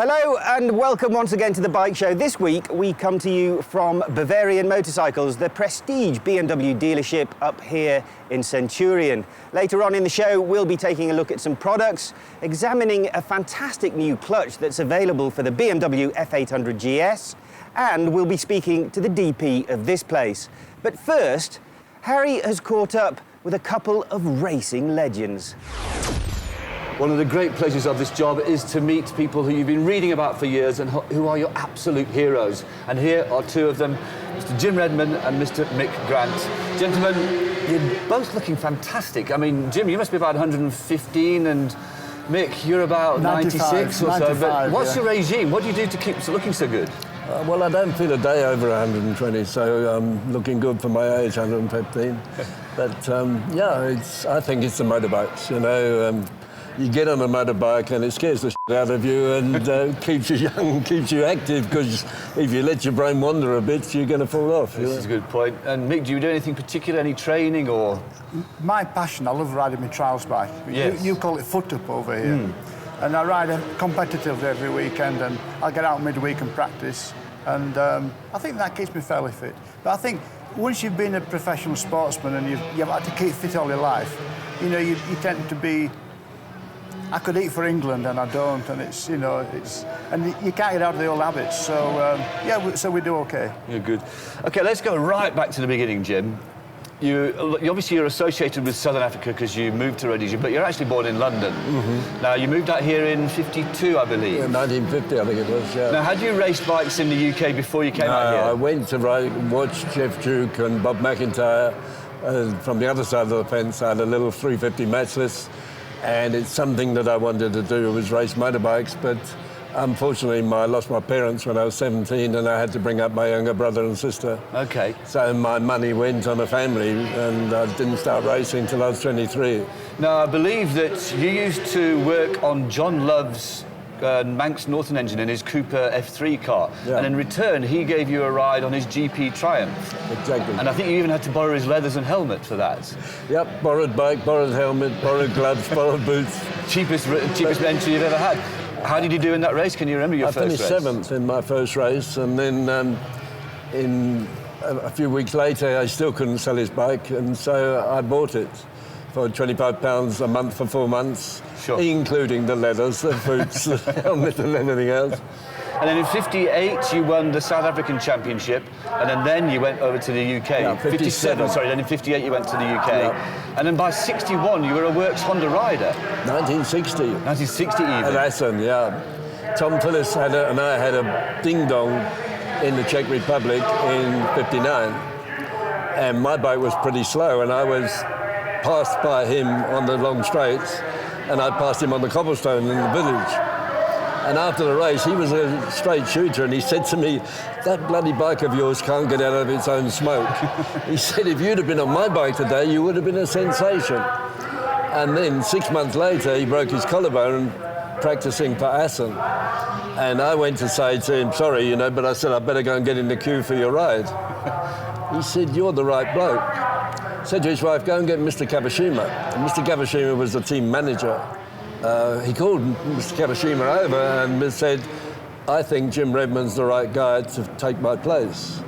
Hello and welcome once again to the Bike Show. This week we come to you from Bavarian Motorcycles, the prestige BMW dealership up here in Centurion. Later on in the show we'll be taking a look at some products, examining a fantastic new clutch that's available for the BMW F800 GS, and we'll be speaking to the DP of this place. But first, Harry has caught up with a couple of racing legends. One of the great pleasures of this job is to meet people who you've been reading about for years and who are your absolute heroes. And here are two of them, Mr. Jim Redman and Mr. Mick Grant. Gentlemen, you're both looking fantastic. I mean, Jim, you must be about 115 and Mick, you're about 96 or so. But what's your regime? What do you do to keep looking so good? Well, I don't feel a day over 120, so I'm looking good for my age, 115. But yeah, I think it's the motorbikes, you know. You get on a motorbike and it scares the shit out of you and keeps you young, keeps you active, because if you let your brain wander a bit, you're going to fall off. This is a good point. And Mick, do you do anything particular, any training or...? My passion, I love riding my trials bike. Yes. You call it foot up over here. And I ride competitively every weekend, and I'll get out midweek and practice. And I think that keeps me fairly fit. But I think once you've been a professional sportsman and you've had to keep fit all your life, you know, you tend to be... I could eat for England and I don't, and it's, you know, and you can't get out of the old habits. So yeah, so we do okay. You're good. Okay, let's go right back to the beginning, Jim. You obviously you're associated with Southern Africa because you moved to Rhodesia, but you're actually born in London. Now you moved out here in '52, I believe. Yeah, 1950, I think it was. Yeah. Now, had you raced bikes in the UK before you came out here? I went to watch Jeff Duke and Bob McIntyre. From the other side of the fence, I had a little 350 matchless. And it's something that I wanted to do, was race motorbikes, but unfortunately I lost my parents when I was 17 and I had to bring up my younger brother and sister. Okay. So my money went on a family and I didn't start racing until I was 23. Now, I believe that you used to work on John Love's Manx Norton engine in his Cooper F3 car, and in return he gave you a ride on his GP Triumph. Exactly. And I think you even had to borrow his leathers and helmet for that. Yep, borrowed bike, borrowed helmet, borrowed gloves, borrowed boots. Cheapest entry you've ever had. How did you do in that race? Can you remember your first race? I finished 7th in my first race, and then in a few weeks later I still couldn't sell his bike, and so I bought it for £25 a month for 4 months, including the leathers, the boots, the helmet and everything else. And then in '58 you won the South African Championship, and then you went over to the UK. Yeah, 57. Sorry, then in '58 you went to the UK. And then by '61 you were a Works Honda rider. 1960. 1960 even. At Assen, yeah. Tom Phillips and I had a ding-dong in the Czech Republic in '59. And my bike was pretty slow, and I was passed by him on the long straights, and I passed him on the cobblestone in the village. And after the race, he was a straight shooter, and he said to me, "That bloody bike of yours can't get out of its own smoke." He said, "If you'd have been on my bike today, you would have been a sensation." And then 6 months later, he broke his collarbone practicing for Assen. And I went to say to him, "Sorry, you know," but I said, "I better go and get in the queue for your ride." He said, "You're the right bloke." Said to his wife, "Go and get Mr. Kawashima." And Mr. Kawashima was the team manager. He called Mr. Kawashima over and said, "I think Jim Redman's the right guy to take my place."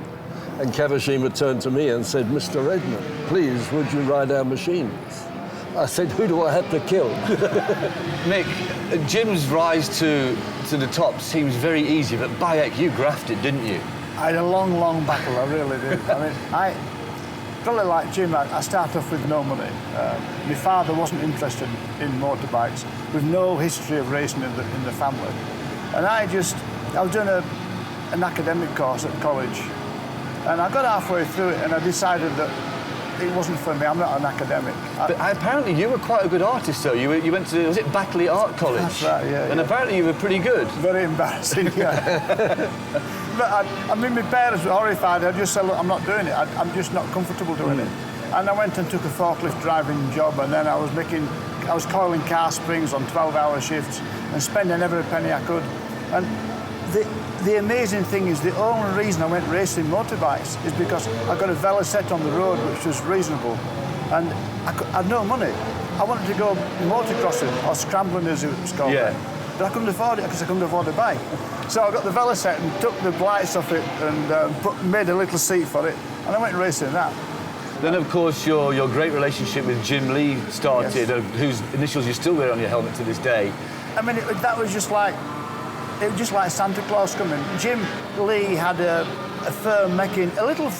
And Kawashima turned to me and said, "Mr. Redman, please, would you ride our machines?" I said, "Who do I have to kill?" Mick, Jim's rise to the top seems very easy, but Bayek, you grafted, didn't you? I had a long, long battle, I really did. I mean, probably like Jim, I started off with no money. My father wasn't interested in motorbikes, with no history of racing in the family. And I was doing an academic course at college, and I got halfway through it and I decided that it wasn't for me. I'm not an academic. But apparently you were quite a good artist, though. You went to, was it Backley Art College? That's right, yeah. And apparently you were pretty good. Very embarrassing, yeah. But I mean, my parents were horrified. I just said, "Look, I'm not doing it. I'm just not comfortable doing it." And I went and took a forklift driving job, and then I was coiling car springs on 12-hour shifts and spending every penny I could. And the amazing thing is, the only reason I went racing motorbikes is because I got a Velocette on the road, which was reasonable, and I had no money. I wanted to go motocrossing, or scrambling as it was called. Yeah. but I couldn't afford it because I couldn't afford a bike. So I got the Velocet and took the lights off it and made a little seat for it, and I went racing that. Then, of course, your great relationship with Jim Lee started, Yes. Whose initials you still wear on your helmet to this day. I mean, that was just like, it was just like Santa Claus coming. Jim Lee had a firm making, a little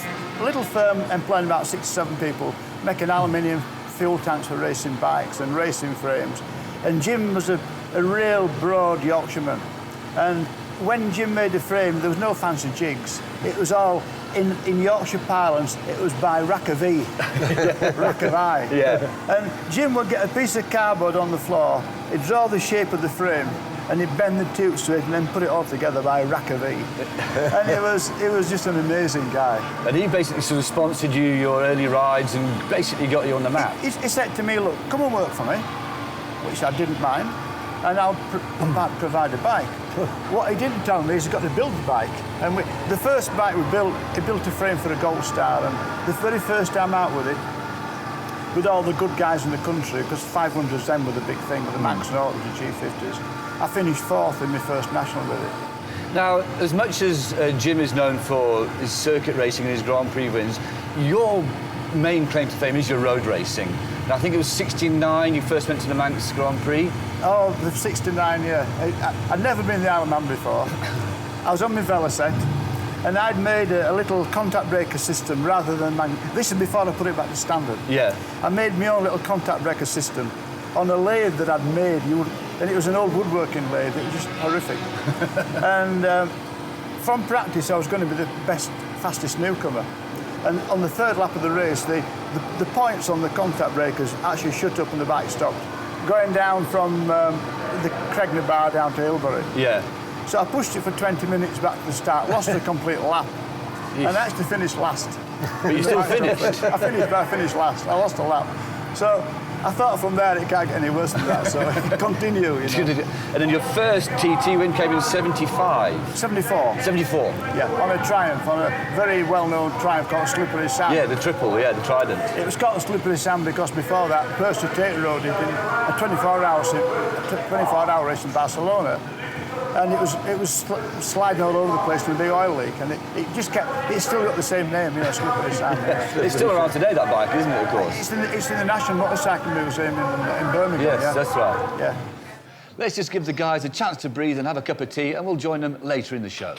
firm employing about 6 or 7 people, making aluminium fuel tanks for racing bikes and racing frames. And Jim was a real broad Yorkshireman. And when Jim made the frame, there was no fancy jigs. It was all, in Yorkshire parlance, it was by rack of E, rack of I. Yeah. And Jim would get a piece of cardboard on the floor, he'd draw the shape of the frame, and he'd bend the tubes to it and then put it all together by a rack of E. And it was just an amazing guy. And he basically sort of sponsored you your early rides and basically got you on the map. He said to me, look, come and work for me, which I didn't mind, and I'll provide a bike. What he didn't tell me is he's got to build the bike. And the first bike we built, he built a frame for a Gold Star, and the very first time out with it, with all the good guys in the country, because 500s then were the big thing, with the Max Nortons, the G50s, I finished 4th in my first national with it. Now, as much as Jim is known for his circuit racing and his Grand Prix wins, your main claim to fame is your road racing. Now, I think it was 69 you first went to the Manx Grand Prix. Oh, the 69, yeah. I'd never been in the Isle of Man before. I was on my Velocet, and I'd made a little contact breaker system rather than... This is before I put it back to standard. Yeah. I made my own little contact breaker system on a lathe that I'd made. And it was an old woodworking lathe. It was just horrific. And from practice, I was going to be the best, fastest newcomer. And on the 3rd lap of the race, the points on the contact breakers actually shut up and the bike stopped, going down from the Cregner Bar down to Hilbury. Yeah. So I pushed it for 20 minutes back to the start, lost a complete lap, and actually finished last. But you still finished? I finished last. I lost a lap. So I thought from there it can't get any worse than that, so continue, you know. And then your first TT win came in 75? 74. 74? Yeah, on a Triumph, on a very well-known Triumph called Slippery Sam. Yeah, the triple, yeah, the Trident. It was called Slippery Sam because before that, Percy Tate rode it in a 24-hour race in Barcelona. And it was sliding all over the place with a big oil leak, and it's still got the same name, you know, Slippery Sam. It's still around today, that bike, isn't it, of course? It's in the National Motorcycle Museum in Birmingham. Yes, yeah. that's right. Yeah. Let's just give the guys a chance to breathe and have a cup of tea, and we'll join them later in the show.